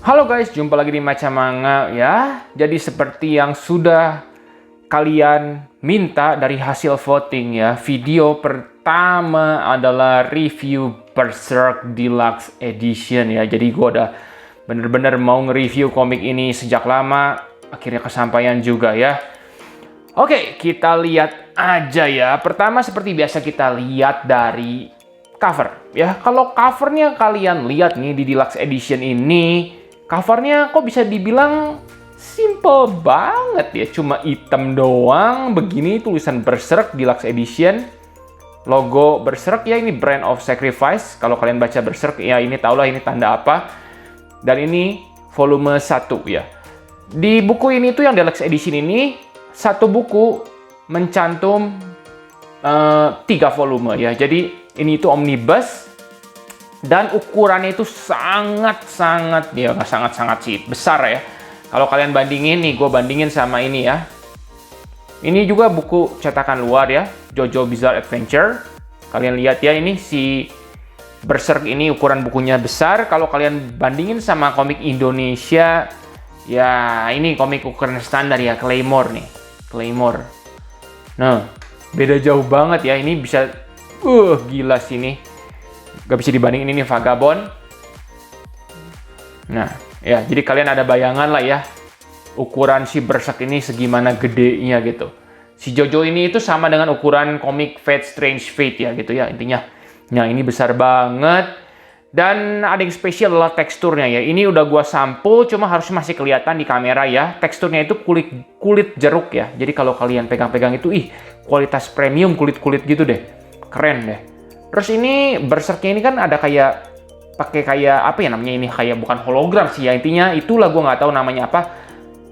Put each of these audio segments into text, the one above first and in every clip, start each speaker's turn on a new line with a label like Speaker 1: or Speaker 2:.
Speaker 1: Halo guys, jumpa lagi di Maca Manga ya. Jadi seperti yang sudah kalian minta dari hasil voting ya, video pertama adalah review Berserk Deluxe Edition ya. Jadi gue udah bener-bener mau nge-review komik ini sejak lama, akhirnya kesampaian juga ya. Oke, kita lihat aja ya. Pertama seperti biasa kita lihat dari cover ya. Kalau covernya kalian lihat nih di Deluxe Edition ini, covernya kok bisa dibilang simple banget ya. Cuma hitam doang, begini tulisan Berserk Deluxe Edition. Logo Berserk ya, ini Brand of Sacrifice. Kalau kalian baca Berserk ya ini tahulah ini tanda apa. Dan ini volume 1 ya. Di buku ini tuh yang Deluxe Edition ini, satu buku mencantum 3 volume ya. Jadi ini itu omnibus. Dan ukurannya itu sangat-sangat, ya nggak sangat-sangat sih, besar ya. Kalau kalian bandingin nih, gue bandingin sama ini ya. Ini juga buku cetakan luar ya, JoJo Bizarre Adventure. Kalian lihat ya, ini si Berserk ini ukuran bukunya besar. Kalau kalian bandingin sama komik Indonesia, ya ini komik ukuran standar ya, Claymore nih. Claymore. Nah, beda jauh banget ya, ini bisa, gila sih ini. Gak bisa dibandingin ini Vagabond. Nah, ya jadi kalian ada bayangan lah ya ukuran si Berserk ini segimana gedenya gitu. Si JoJo ini itu sama dengan ukuran komik Fate Strange Fate ya gitu ya intinya. Nah, ini besar banget. Dan ada yang spesial adalah teksturnya ya. Ini udah gua sampul, cuma harus masih kelihatan di kamera ya. Teksturnya itu kulit jeruk ya. Jadi kalau kalian pegang-pegang itu, kualitas premium kulit-kulit gitu deh. Keren deh. Terus ini Berserknya ini kan ada kayak pakai kayak apa ya namanya ini, kayak bukan hologram sih ya, intinya itulah, gue nggak tahu namanya apa.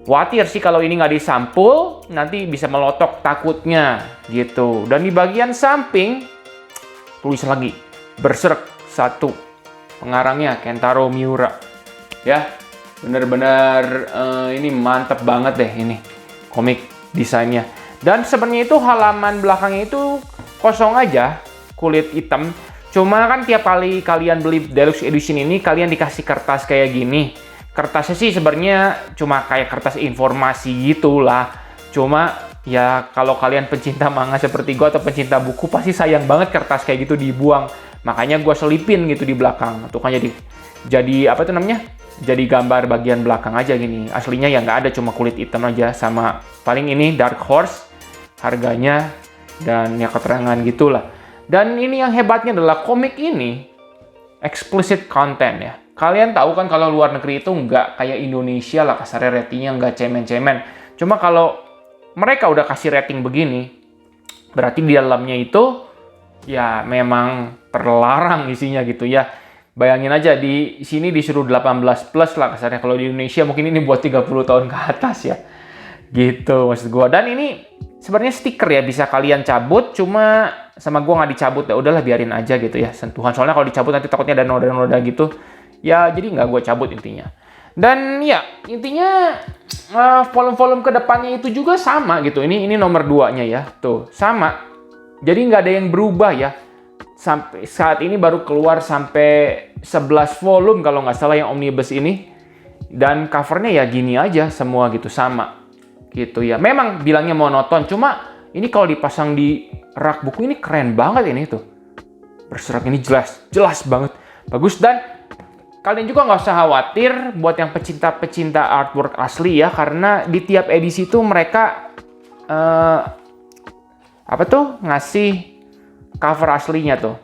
Speaker 1: Khawatir sih kalau ini nggak disampul nanti bisa melotok takutnya gitu. Dan di bagian samping tulis lagi Berserk 1, pengarangnya Kentaro Miura ya. Bener-bener ini mantep banget deh ini komik desainnya. Dan sebenarnya itu halaman belakangnya itu kosong aja, kulit hitam. Cuma kan tiap kali kalian beli Deluxe Edition ini, kalian dikasih kertas kayak gini. Kertasnya sih sebenarnya cuma kayak kertas informasi gitulah. Cuma ya kalau kalian pencinta manga seperti gue atau pencinta buku, pasti sayang banget kertas kayak gitu dibuang. Makanya gue selipin gitu di belakang. Tuh kan jadi apa tuh namanya? Jadi gambar bagian belakang aja gini. Aslinya ya nggak ada, cuma kulit hitam aja. Sama paling ini Dark Horse harganya dan ya keterangan gitulah. Dan ini yang hebatnya adalah komik ini explicit content ya. Kalian tahu kan kalau luar negeri itu nggak kayak Indonesia lah, kasarnya ratingnya nggak cemen-cemen. Cuma kalau mereka udah kasih rating begini, berarti di dalamnya itu ya memang terlarang isinya gitu ya. Bayangin aja di sini disuruh 18 plus lah kasarnya. Kalau di Indonesia mungkin ini buat 30 tahun ke atas ya. Gitu maksud gua. Dan ini sebenarnya stiker ya, bisa kalian cabut, cuma sama gua nggak dicabut ya, udahlah biarin aja gitu ya sentuhan. Soalnya kalau dicabut nanti takutnya ada noda-noda gitu. Ya jadi nggak gua cabut intinya. Dan ya intinya volume-volume kedepannya itu juga sama gitu. Ini nomor 2-nya ya, tuh sama. Jadi nggak ada yang berubah ya. Sampai saat ini baru keluar sampai 11 volume kalau nggak salah yang omnibus ini. Dan covernya ya gini aja semua gitu, sama. Gitu ya. Memang bilangnya monoton, cuma ini kalau dipasang di rak buku ini keren banget ini tuh. Berserk ini jelas banget. Bagus. Dan kalian juga nggak usah khawatir buat yang pecinta-pecinta artwork asli ya, karena di tiap edisi tuh mereka ngasih cover aslinya tuh.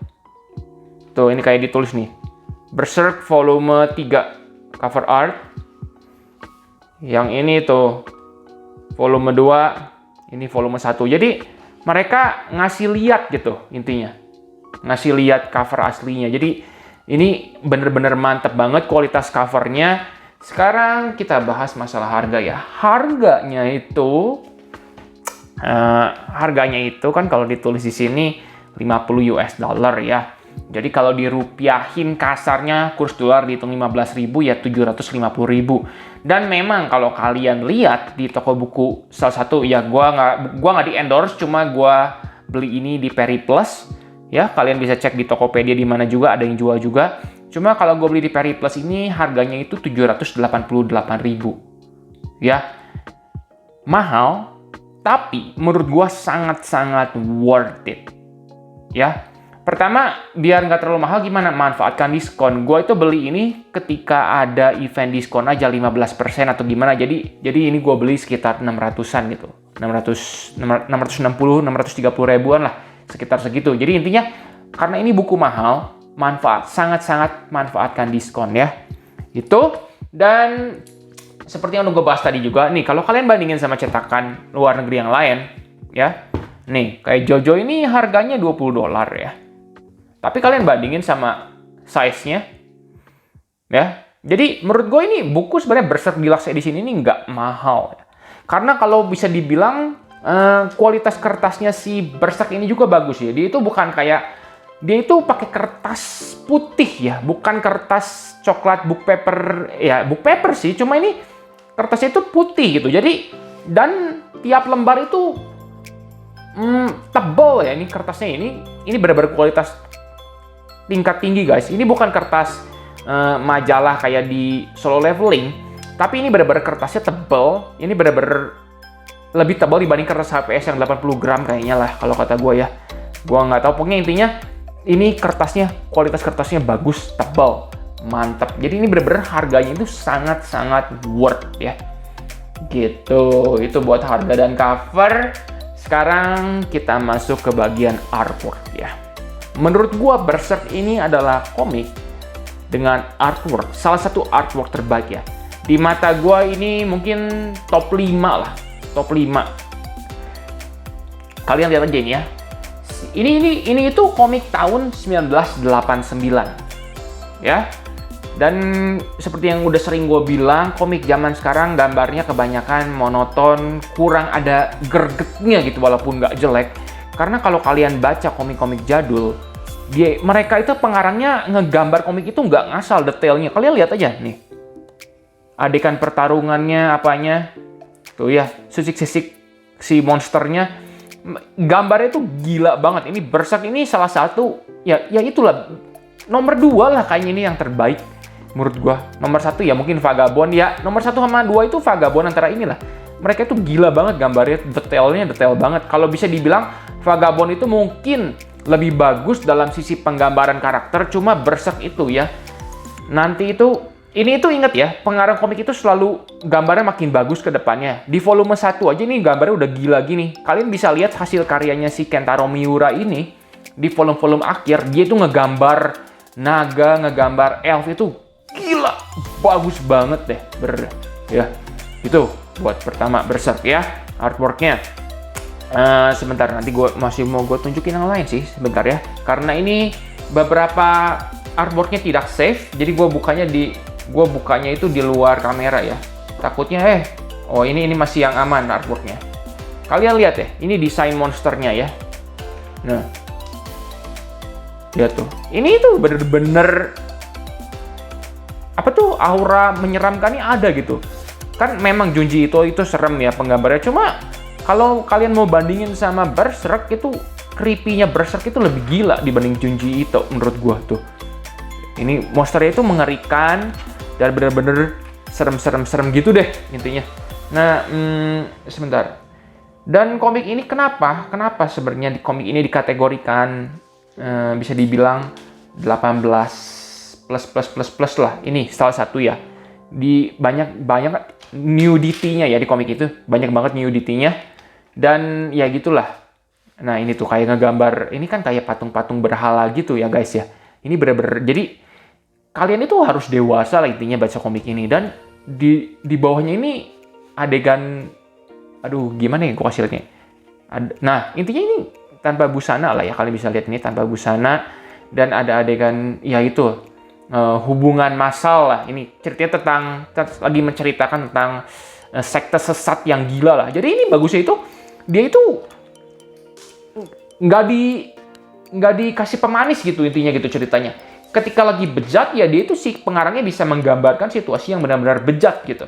Speaker 1: Tuh ini kayak ditulis nih. Berserk volume 3 cover art. Yang ini tuh volume 2, ini volume 1. Jadi mereka ngasih lihat gitu intinya. Ngasih lihat cover aslinya. Jadi ini bener-bener mantep banget kualitas covernya. Sekarang kita bahas masalah harga ya. Harganya itu kan kalau ditulis di sini 50 US dollar ya. Jadi kalau dirupiahin kasarnya, kurs dolar dihitung 15.000 ya 750.000. Dan memang kalau kalian lihat di toko buku salah satu ya, gua nggak di endorse, cuma gua beli ini di Periplus ya. Kalian bisa cek di Tokopedia di mana juga ada yang jual juga. Cuma kalau gue beli di Periplus ini harganya itu 788.000. Ya, mahal, tapi menurut gue sangat-sangat worth it. Ya, pertama biar nggak terlalu mahal gimana? Manfaatkan diskon. Gue itu beli ini ketika ada event diskon aja 15% atau gimana. Jadi ini gue beli sekitar 600-an gitu. 660, 630 ribuan lah. Sekitar segitu. Jadi intinya karena ini buku mahal, sangat-sangat manfaatkan diskon ya. Itu. Dan seperti yang udah gue bahas tadi juga, nih kalau kalian bandingin sama cetakan luar negeri yang lain, ya. Nih, kayak Jojo ini harganya $20 ya. Tapi kalian bandingin sama size-nya, ya. Jadi menurut gue ini buku sebenarnya Berserk Deluxe Edition ini nggak mahal. Karena kalau bisa dibilang kualitas kertasnya si Berserk ini juga bagus ya. Dia itu pakai kertas putih ya, bukan kertas coklat book paper. Ya, book paper sih, cuma ini kertasnya itu putih gitu. Jadi, dan tiap lembar itu tebal ya. Ini kertasnya ini benar-benar kualitas tingkat tinggi guys. Ini bukan kertas majalah kayak di Solo Leveling, tapi ini benar-benar kertasnya tebal. Ini benar-benar lebih tebal dibanding kertas HPS yang 80 gram kayaknya lah kalau kata gue ya. Gue nggak tahu, pokoknya intinya ini kualitas kertasnya bagus, tebal, mantap. Jadi ini bener-bener harganya itu sangat-sangat worth ya. Gitu, itu buat harga dan cover. Sekarang kita masuk ke bagian artwork ya. Menurut gua Berserk ini adalah komik dengan artwork, salah satu artwork terbaik ya. Di mata gua ini mungkin top 5 lah, top 5. Kalian lihat aja ini ya. Ini itu komik tahun 1989 ya. Dan seperti yang udah sering gue bilang, komik zaman sekarang gambarnya kebanyakan monoton, kurang ada gregetnya gitu walaupun nggak jelek. Karena kalau kalian baca komik-komik jadul, mereka itu pengarangnya ngegambar komik itu nggak ngasal detailnya. Kalian lihat aja nih, adegan pertarungannya apanya tuh ya, sisik-sisik si monsternya. Gambarnya itu gila banget. Ini Berserk ini salah satu ya itulah nomor 2 lah kayaknya ini yang terbaik menurut gua. Nomor 1 ya mungkin Vagabond ya. Nomor 1 sama 2 itu Vagabond antara inilah. Mereka itu gila banget gambarnya, detail banget. Kalau bisa dibilang Vagabond itu mungkin lebih bagus dalam sisi penggambaran karakter, cuma Berserk itu ya. Nanti itu ini itu inget ya, pengarang komik itu selalu gambarnya makin bagus ke depannya. Di volume 1 aja nih gambarnya udah gila gini. Kalian bisa lihat hasil karyanya si Kentaro Miura ini di volume-volume akhir. Dia itu ngegambar naga, ngegambar elf itu gila, bagus banget deh. Ya, itu buat pertama Berserk ya, artworknya. Sebentar, nanti gue masih mau gue tunjukin yang lain sih, sebentar ya. Karena ini beberapa artworknya tidak safe, jadi gue bukanya itu di luar kamera ya. Takutnya oh ini masih yang aman artworknya. Kalian lihat ya, ini desain monsternya ya. Nah, lihat tuh. Ini tuh bener-bener apa tuh, aura menyeramkannya ada gitu. Kan memang Junji Ito itu serem ya penggambarnya. Cuma kalau kalian mau bandingin sama Berserk, itu creepy-nya Berserk itu lebih gila dibanding Junji Ito menurut gua tuh. Ini monsternya itu mengerikan dan bener-bener serem gitu deh intinya. Nah, sebentar. Dan komik ini kenapa sebenarnya di komik ini dikategorikan bisa dibilang 18 plus lah. Ini salah satu ya. Di banyak nudity-nya ya di komik itu. Banyak banget nudity-nya. Dan ya gitulah. Nah, ini tuh kayak ngegambar, ini kan kayak patung-patung berhala gitu ya guys ya. Ini bener-bener, jadi kalian itu harus dewasa lah intinya baca komik ini. Dan di bawahnya ini adegan, aduh gimana ya gue kasih liatnya. Nah intinya ini tanpa busana lah ya, kalian bisa lihat ini tanpa busana. Dan ada adegan ya itu hubungan massal lah. Ini ceritanya lagi menceritakan tentang sekte sesat yang gila lah. Jadi ini bagusnya itu dia itu nggak dikasih pemanis gitu intinya gitu ceritanya. Ketika lagi bejat ya dia itu si pengarangnya bisa menggambarkan situasi yang benar-benar bejat gitu.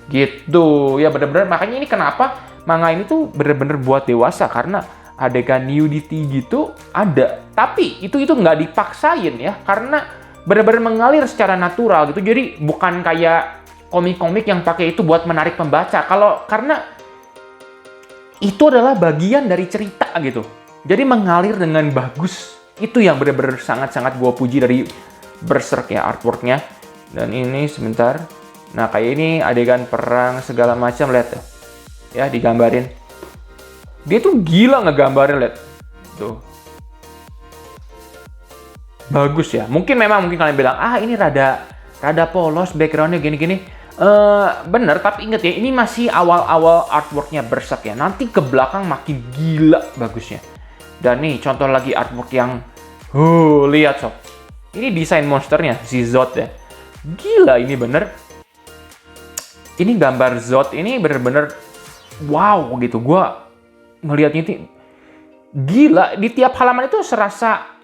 Speaker 1: Gitu ya, benar-benar makanya ini kenapa manga ini tuh benar-benar buat dewasa, karena adegan nudity gitu ada. Tapi itu nggak dipaksain ya, karena benar-benar mengalir secara natural gitu. Jadi bukan kayak komik-komik yang pakai itu buat menarik pembaca. Karena itu adalah bagian dari cerita gitu. Jadi mengalir dengan bagus. Itu yang benar-benar sangat-sangat gue puji dari Berserk ya, artworknya. Dan ini sebentar. Nah kayak ini adegan perang segala macam, lihat tuh. Ya digambarin. Dia tuh gila ngegambarin, lihat. Tuh. Bagus ya. Mungkin kalian bilang, ini rada polos backgroundnya gini-gini. Bener, tapi inget ya, ini masih awal-awal artworknya Berserk ya. Nanti ke belakang makin gila bagusnya. Dan nih contoh lagi artwork yang, lihat sob. Ini desain monsternya, si Zod ya. Gila ini bener. Ini gambar Zod ini bener-bener wow gitu. Gua ngelihatnya itu gila. Di tiap halaman itu serasa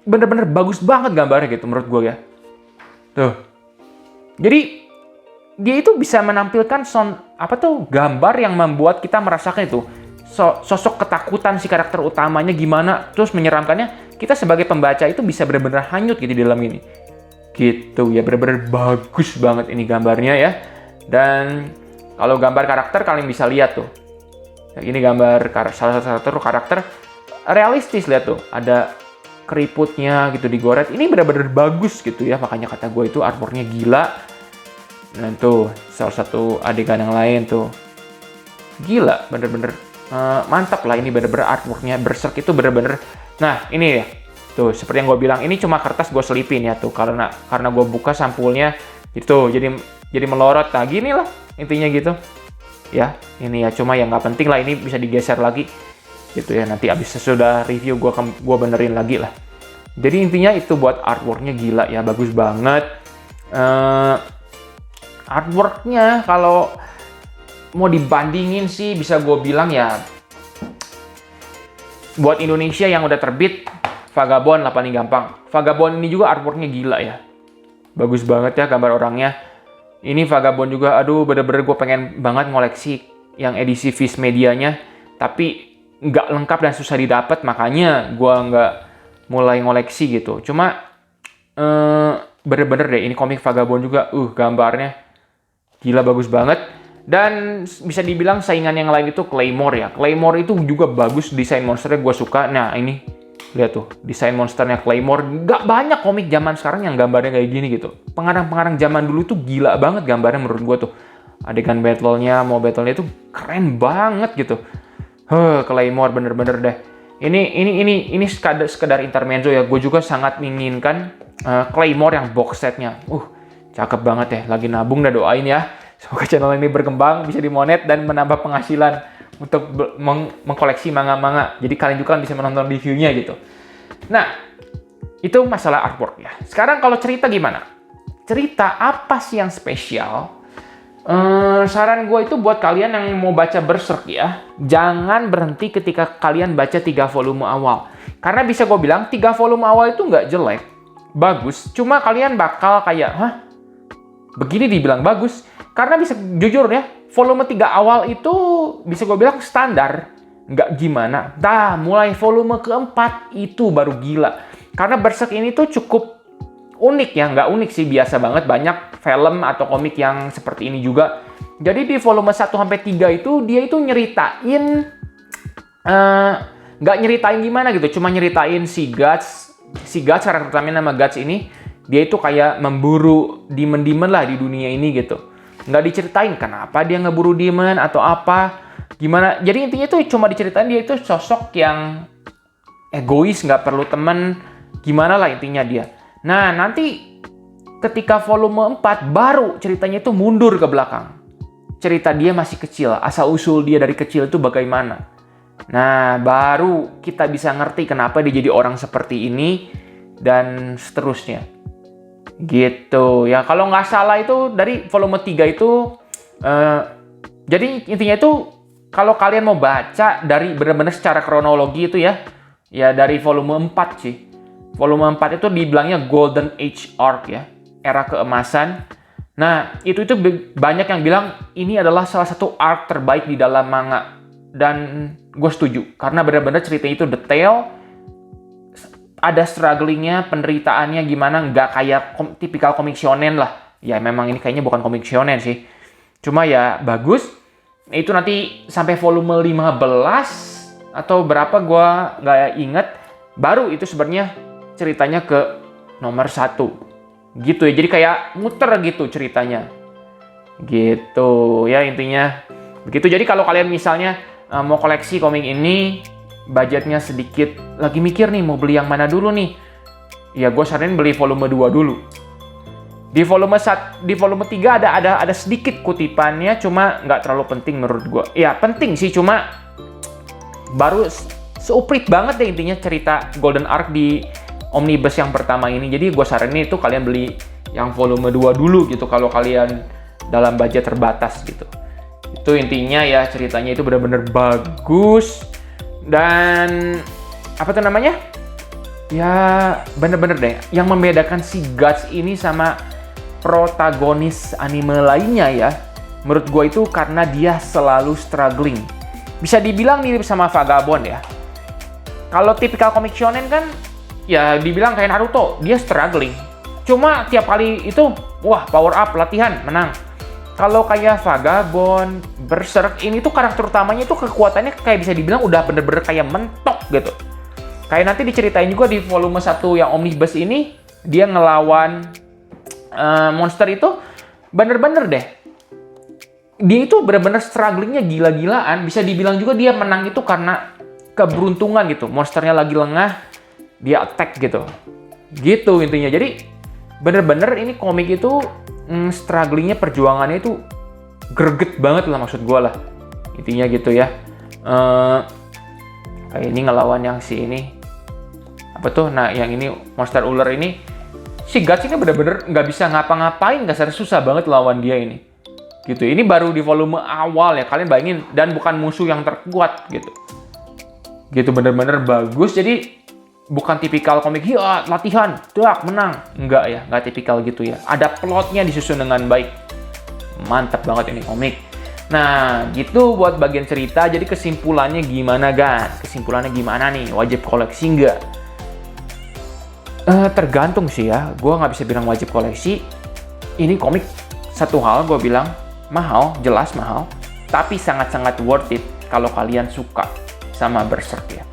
Speaker 1: bener-bener bagus banget gambarnya gitu menurut gue ya. Tuh. Jadi dia itu bisa menampilkan gambar yang membuat kita merasakan itu sosok ketakutan si karakter utamanya gimana, terus menyeramkannya. Kita sebagai pembaca itu bisa bener-bener hanyut gitu di dalam ini. Gitu ya, bener-bener bagus banget ini gambarnya ya. Dan kalau gambar karakter kalian bisa lihat tuh. Ini gambar salah satu karakter realistis, lihat tuh. Ada keriputnya gitu digoret. Ini benar-benar bagus gitu ya. Makanya kata gue itu artworknya gila. Nah tuh salah satu adegan yang lain tuh. Gila, bener-bener mantap lah. Ini bener-bener artworknya Berserk itu bener-bener. Nah ini ya. Tuh seperti yang gue bilang. Ini cuma kertas gue selipin ya tuh. Karena gue buka sampulnya. Gitu. Jadi melorot. Nah gini lah intinya gitu. Ya ini ya. Cuma yang nggak penting lah. Ini bisa digeser lagi. Gitu ya, nanti abis sesudah review gue benerin lagi lah. Jadi intinya itu buat artworknya gila ya, bagus banget. Artworknya kalau mau dibandingin sih bisa gue bilang ya, buat Indonesia yang udah terbit, Vagabond lah paling gampang. Vagabond ini juga artworknya gila ya, bagus banget ya gambar orangnya. Ini Vagabond juga, aduh bener-bener gue pengen banget ngoleksi yang edisi Viz Medianya, tapi nggak lengkap dan susah didapat, makanya gue nggak mulai ngoleksi gitu. Cuma bener-bener deh ini komik Vagabond juga, gambarnya gila bagus banget. Dan bisa dibilang saingan yang lain itu Claymore ya. Claymore itu juga bagus, desain monsternya gue suka. Nah ini lihat tuh desain monsternya Claymore. Nggak banyak komik zaman sekarang yang gambarnya kayak gini gitu. Pengarang-pengarang zaman dulu tuh gila banget gambarnya menurut gue tuh. Adegan battle-nya itu keren banget gitu. Claymore bener-bener deh. Ini sekedar intermezzo ya. Gue juga sangat menginginkan Claymore yang box setnya. Cakep banget ya. Lagi nabung, dah doain ya. Semoga channel ini berkembang, bisa dimonet dan menambah penghasilan untuk mengkoleksi manga-manga. Jadi kalian juga kan bisa menonton reviewnya gitu. Nah, itu masalah artwork ya. Sekarang kalau cerita gimana? Cerita apa sih yang spesial? Saran gue itu buat kalian yang mau baca Berserk ya, jangan berhenti ketika kalian baca 3 volume awal. Karena bisa gue bilang 3 volume awal itu nggak jelek, bagus. Cuma kalian bakal kayak, begini dibilang bagus? Karena bisa jujur ya, volume 3 awal itu bisa gue bilang standar, nggak gimana. Mulai volume keempat itu baru gila. Karena Berserk ini tuh cukup unik ya, nggak unik sih, biasa banget, banyak film atau komik yang seperti ini juga. Jadi di volume 1-3 itu dia itu nyeritain nggak nyeritain gimana gitu, cuma nyeritain si Guts karakter utamanya nama Guts ini, dia itu kayak memburu demon-demon lah di dunia ini gitu. Nggak diceritain kenapa dia ngeburu demon atau apa gimana. Jadi intinya itu cuma diceritain dia itu sosok yang egois, nggak perlu temen, gimana lah intinya dia. Nah, nanti ketika volume 4 baru ceritanya itu mundur ke belakang. Cerita dia masih kecil, asal-usul dia dari kecil itu bagaimana. Nah, baru kita bisa ngerti kenapa dia jadi orang seperti ini dan seterusnya. Gitu. Ya, kalau nggak salah itu dari volume 3 itu jadi intinya itu kalau kalian mau baca dari benar-benar secara kronologi itu ya dari volume 4 sih. Volume 4 itu dibilangnya Golden Age Arc ya, era keemasan. Nah, itu banyak yang bilang ini adalah salah satu arc terbaik di dalam manga. Dan gue setuju, karena benar-benar ceritanya itu detail, ada strugglingnya, penderitaannya gimana, nggak kayak tipikal komik shonen lah. Ya memang ini kayaknya bukan komik shonen sih. Cuma ya bagus. Itu nanti sampai volume 15 atau berapa gua nggak inget. Baru itu sebenarnya ceritanya ke nomor 1. Gitu ya. Jadi kayak muter gitu ceritanya. Gitu ya intinya. Begitu. Jadi kalau kalian misalnya mau koleksi komik ini, budgetnya sedikit, lagi mikir nih mau beli yang mana dulu nih. Ya gue saranin beli volume 2 dulu. Di volume 3 ada sedikit kutipannya, cuma nggak terlalu penting menurut gue. Ya penting sih, cuma baru seuprit banget deh intinya cerita Golden Arc di omnibus yang pertama ini. Jadi gue saranin itu kalian beli yang volume 2 dulu gitu kalau kalian dalam budget terbatas gitu. Itu intinya ya, ceritanya itu benar-benar bagus. Dan apa tuh namanya? Ya bener-bener deh. Yang membedakan si Guts ini sama protagonis anime lainnya ya, menurut gue itu karena dia selalu struggling. Bisa dibilang mirip sama Vagabond ya. Kalau tipikal komik shonen kan, ya dibilang kayak Naruto, dia struggling. Cuma tiap kali itu, wah power up, latihan, menang. Kalau kayak Vagabond, Berserk, ini tuh karakter utamanya tuh kekuatannya kayak bisa dibilang udah bener-bener kayak mentok gitu. Kayak nanti diceritain juga di volume 1 yang omnibus ini, dia ngelawan monster itu bener-bener deh. Dia itu bener-bener strugglingnya gila-gilaan. Bisa dibilang juga dia menang itu karena keberuntungan gitu. Monsternya lagi lengah, dia attack gitu. Gitu intinya. Jadi bener-bener ini komik itu strugglingnya, perjuangannya itu greget banget lah maksud gue lah. Intinya gitu ya. Kayak ini ngelawan yang si ini. Apa tuh? Nah yang ini monster ular ini. Si Guts ini bener-bener nggak bisa ngapa-ngapain. Gak susah banget lawan dia ini. Gitu. Ini baru di volume awal ya. Kalian bayangin. Dan bukan musuh yang terkuat gitu. Gitu bener-bener bagus. Jadi bukan tipikal komik, ya latihan, dak, menang. Enggak ya, nggak tipikal gitu ya. Ada plotnya disusun dengan baik. Mantap banget ini komik. Nah, gitu buat bagian cerita. Jadi kesimpulannya gimana, guys? Kesimpulannya gimana nih? Wajib koleksi nggak? Tergantung sih ya. Gue nggak bisa bilang wajib koleksi. Ini komik, satu hal gue bilang, mahal, jelas mahal. Tapi sangat-sangat worth it kalau kalian suka sama Berserk ya.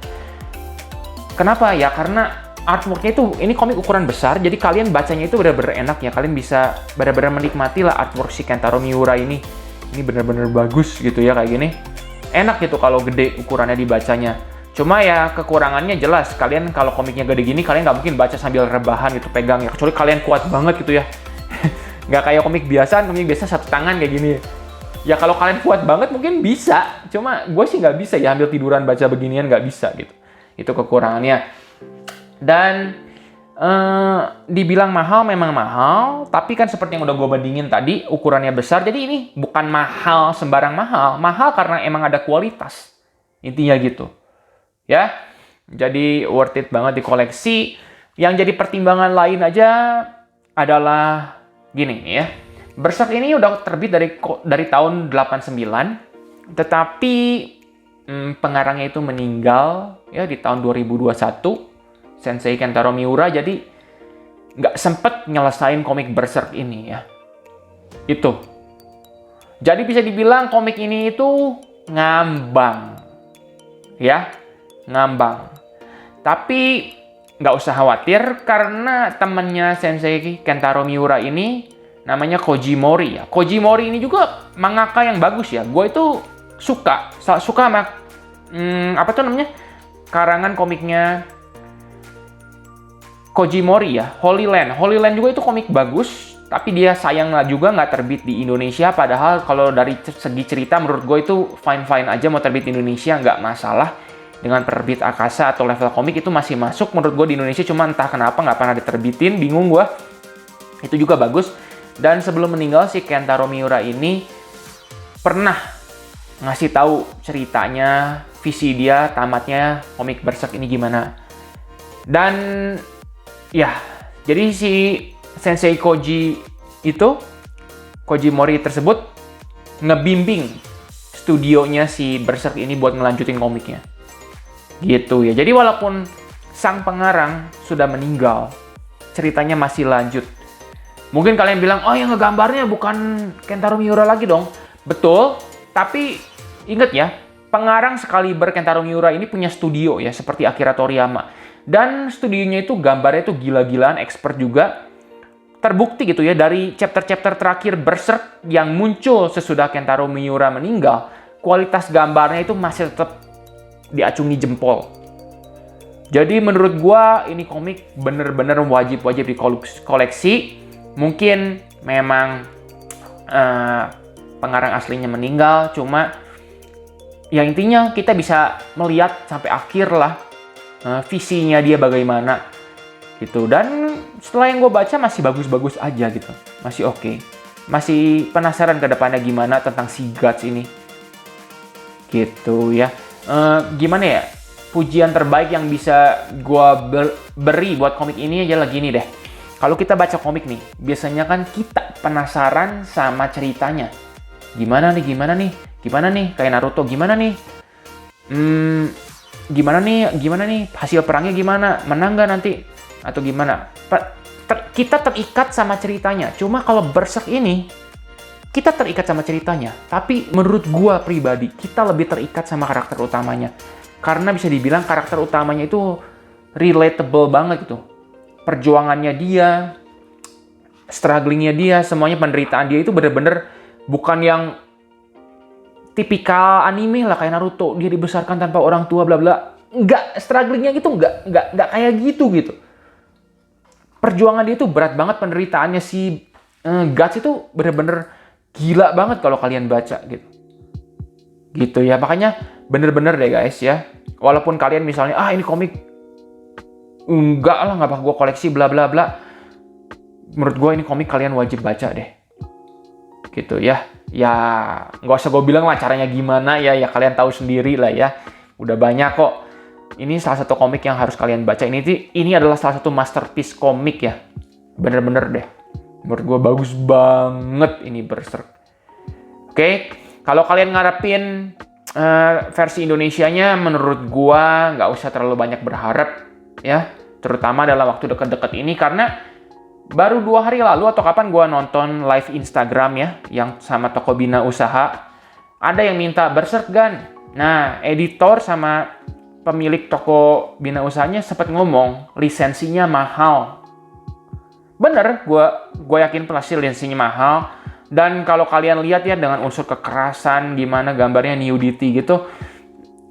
Speaker 1: Kenapa? Ya karena artworknya itu, ini komik ukuran besar, jadi kalian bacanya itu benar-benar enak ya. Kalian bisa benar-benar menikmati lah artwork si Kentaro Miura ini. Ini benar-benar bagus gitu ya kayak gini. Enak gitu kalau gede ukurannya dibacanya. Cuma ya kekurangannya jelas. Kalian kalau komiknya gede gini, kalian nggak mungkin baca sambil rebahan gitu, pegang ya. Kecuali kalian kuat banget gitu ya. Nggak kayak komik biasa satu tangan kayak gini. Ya kalau kalian kuat banget mungkin bisa. Cuma gue sih nggak bisa ya ambil tiduran baca beginian, nggak bisa gitu. Itu kekurangannya. Dan dibilang mahal memang mahal, tapi kan seperti yang udah gue bandingin tadi, ukurannya besar. Jadi ini bukan mahal sembarang mahal. Mahal karena emang ada kualitas. Intinya gitu. Ya. Jadi worth it banget dikoleksi. Yang jadi pertimbangan lain aja adalah gini ya. Berserk ini udah terbit dari tahun 89. Tetapi pengarangnya itu meninggal ya di tahun 2021, Sensei Kentaro Miura, jadi nggak sempet nyelesain komik Berserk ini ya. Itu. Jadi bisa dibilang komik ini itu ngambang. Ya, ngambang. Tapi nggak usah khawatir karena temannya Sensei Kentaro Miura ini namanya Koji Mori ya. Koji Mori ini juga mangaka yang bagus ya. Gue itu suka sama apa tuh namanya, karangan komiknya Koji Mori ya, Holy Land. Holy Land juga itu komik bagus, tapi dia sayang juga nggak terbit di Indonesia. Padahal kalau dari segi cerita menurut gue itu fine-fine aja mau terbit di Indonesia, nggak masalah. Dengan penerbit Akasa atau Level Komik itu masih masuk menurut gue di Indonesia, cuma entah kenapa nggak pernah diterbitin, bingung gue. Itu juga bagus. Dan sebelum meninggal si Kentaro Miura ini pernah ngasih tahu ceritanya, visi dia tamatnya komik Berserk ini gimana. Dan ya, jadi si Sensei Koji Mori tersebut ngebimbing studionya si Berserk ini buat ngelanjutin komiknya. Gitu ya. Jadi walaupun sang pengarang sudah meninggal. Ceritanya masih lanjut. Mungkin kalian bilang, oh yang ngegambarnya bukan Kentaro Miura lagi dong. Betul, tapi ingat ya, pengarang sekaliber Kentaro Miura ini punya studio ya, seperti Akira Toriyama. Dan studionya itu gambarnya itu gila-gilaan, expert juga. Terbukti gitu ya, dari chapter-chapter terakhir Berserk yang muncul sesudah Kentaro Miura meninggal, kualitas gambarnya itu masih tetap diacungi jempol. Jadi menurut gua ini komik bener-bener wajib-wajib dikoleksi. Mungkin memang pengarang aslinya meninggal, cuma ya intinya kita bisa melihat sampai akhir lah visinya dia bagaimana gitu. Dan setelah yang gue baca masih bagus-bagus aja gitu, masih oke. Masih penasaran ke depannya gimana tentang si Guts ini gitu ya. Gimana ya, pujian terbaik yang bisa gue beri buat komik ini aja lagi nih deh. Kalau kita baca komik nih, biasanya kan kita penasaran sama ceritanya. Gimana nih, kayak Naruto, gimana nih, hasil perangnya gimana, menang nggak nanti, atau gimana. Kita terikat sama ceritanya. Cuma kalau Berserk ini, kita terikat sama ceritanya. Tapi menurut gua pribadi, kita lebih terikat sama karakter utamanya. Karena bisa dibilang karakter utamanya itu relatable banget gitu. Perjuangannya dia, strugglingnya dia, semuanya penderitaan dia itu bener-bener bukan yang tipikal anime lah kayak Naruto, dia dibesarkan tanpa orang tua bla bla. Enggak, strugglingnya gitu enggak kayak gitu. Perjuangan dia itu berat banget, penderitaannya si Guts itu bener-bener gila banget kalau kalian baca gitu. Gitu ya, makanya bener-bener deh guys ya. Walaupun kalian misalnya ini komik enggak lah, nggak bakal gue koleksi bla bla bla. Menurut gue ini komik kalian wajib baca deh. Gitu ya. Ya nggak usah gue bilang lah caranya gimana ya kalian tahu sendiri lah ya. Udah banyak kok. Ini salah satu komik yang harus kalian baca. Ini adalah salah satu masterpiece komik ya. Bener-bener deh. Menurut gue bagus banget ini Berserk. Oke, kalau kalian ngarepin versi Indonesianya, menurut gue nggak usah terlalu banyak berharap ya. Terutama dalam waktu dekat-dekat ini, karena baru 2 hari lalu atau kapan gue nonton live Instagram ya, yang sama toko Bina Usaha. Ada yang minta Berserk Gan. Nah, editor sama pemilik toko Bina Usahanya sempat ngomong, lisensinya mahal. Bener, gue yakin pasti lisensinya mahal. Dan kalau kalian lihat ya, dengan unsur kekerasan, gimana gambarnya nudity gitu,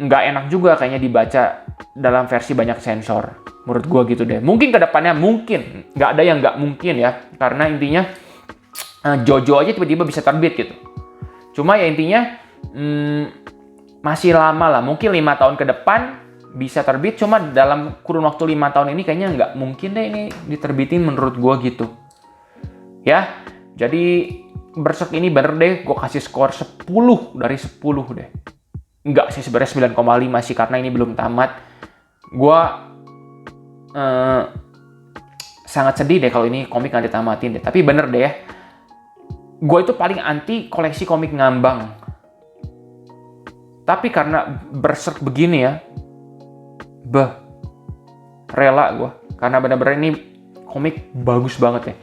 Speaker 1: nggak enak juga kayaknya dibaca dalam versi banyak sensor. Menurut gue gitu deh. Mungkin kedepannya mungkin. Nggak ada yang nggak mungkin ya. Karena intinya JoJo aja tiba-tiba bisa terbit gitu. Cuma ya intinya masih lama lah. Mungkin 5 tahun ke depan bisa terbit. Cuma dalam kurun waktu 5 tahun ini kayaknya nggak mungkin deh ini diterbitin menurut gue gitu. Ya, jadi Berserk ini bener deh. Gue kasih skor 10 dari 10 deh. Enggak sih, sebenarnya 9,5 sih, karena ini belum tamat. Gue sangat sedih deh kalau ini komik nggak ditamatin deh. Tapi bener deh ya, gue itu paling anti koleksi komik ngambang. Tapi karena Berserk begini ya, rela gue. Karena bener-bener ini komik bagus banget ya.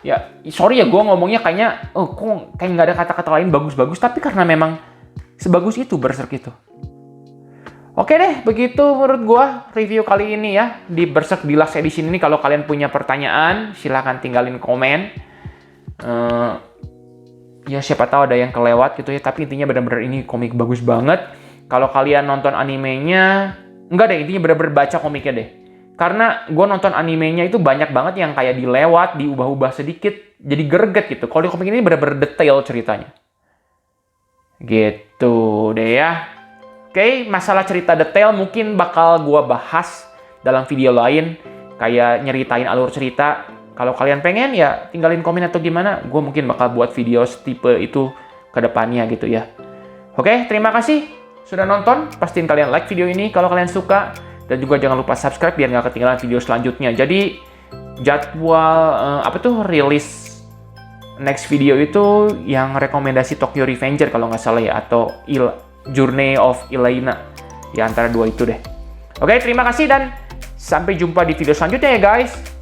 Speaker 1: Ya, sorry ya gue ngomongnya kayaknya, kok kayak nggak ada kata-kata lain bagus-bagus. Tapi karena memang sebagus itu Berserk itu. Oke deh, begitu menurut gue review kali ini ya di Berserk Deluxe Edition ini. Kalau kalian punya pertanyaan, silahkan tinggalin komen. Ya siapa tahu ada yang kelewat gitu ya. Tapi intinya benar-benar ini komik bagus banget. Kalau kalian nonton animenya, enggak deh, intinya benar-benar baca komiknya deh. Karena gue nonton animenya itu banyak banget yang kayak dilewat, diubah-ubah sedikit, jadi greget gitu. Kalau di komik ini benar-benar detail ceritanya. Gitu deh ya. Oke, masalah cerita detail mungkin bakal gue bahas dalam video lain. Kayak nyeritain alur cerita. Kalau kalian pengen ya tinggalin komen atau gimana. Gue mungkin bakal buat video tipe itu ke depannya gitu ya. Oke, terima kasih sudah nonton. Pastiin kalian like video ini kalau kalian suka. Dan juga jangan lupa subscribe biar nggak ketinggalan video selanjutnya. Jadi jadwal rilis next video itu yang rekomendasi Tokyo Revenger kalau nggak salah ya. Atau Journey of Elena. Ya antara dua itu deh. Oke, terima kasih dan Sampai jumpa di video selanjutnya ya guys.